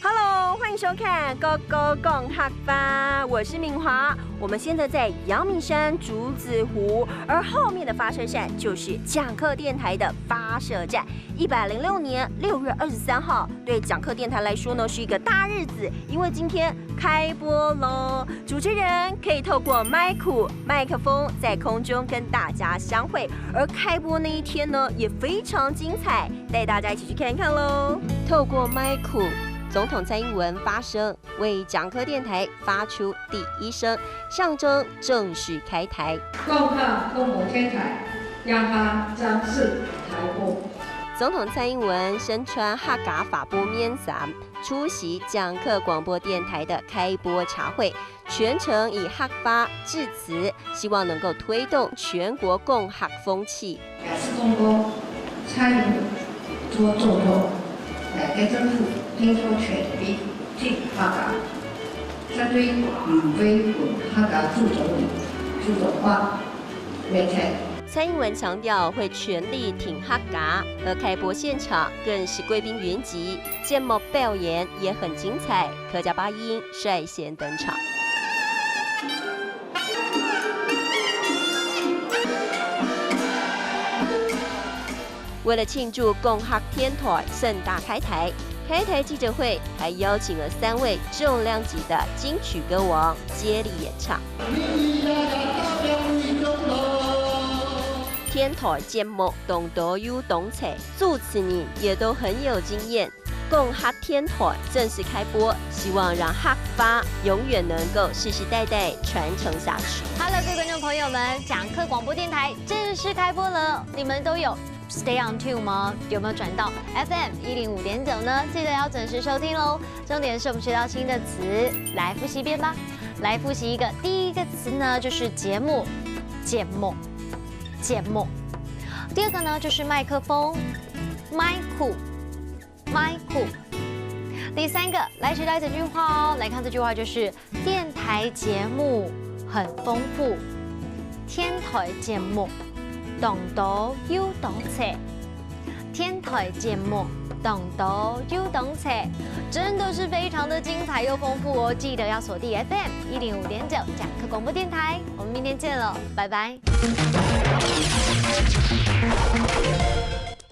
Hello， 欢迎收看《高高共哈发》，我是敏华。我们现在在阳明山竹子湖，而后面的发射站就是讲课电台的发射站。106年6月23号，对讲课电台来说呢是一个大日子，因为今天开播喽。主持人可以透过麦克风在空中跟大家相会，而开播那一天呢也非常精彩，带大家一起去看看喽。透过麦克。总统蔡英文发声，为讲课电台发出第一声，象征正式开台。共抗共谋天台，让它正式开播。总统蔡英文身穿哈嘎法波面衫，出席讲课广播电台的开播茶会，全程以哈发致辞，希望能够推动全国共哈风气。也是通过蔡英文做总统来给政府拼出全力进哈嘎，针对唔非本哈嘎副总理、副总话媒体。蔡英文强调会全力挺哈嘎，而开播现场更是贵宾云集，节目表演也很精彩，客家八音率先登场。为了庆祝共哈天台盛大开台记者会还邀请了3位重量级的金曲歌王接力演唱。天台节目动都有懂扯，主持人也都很有经验。共哈天台正式开播，希望让哈发永远能够世世代代传承下去。Hello， 各位观众朋友们，讲课广播电台正式开播了，你们都有 Stay on Tune 吗？有没有转到 FM 105.9呢？记得要准时收听喽。重点是我们学到新的词，来复习一遍吧。来复习第一个词呢，就是节目。第二个呢，就是麦克风，麦克。第三个，来学到一整句话哦。来看这句话，就是电台节目很丰富，天台节目动都有动车，天台节目动都有动车，真的是非常的精彩又丰富哦。记得要锁定 FM 105.9讲课广播电台，我们明天见了，拜拜。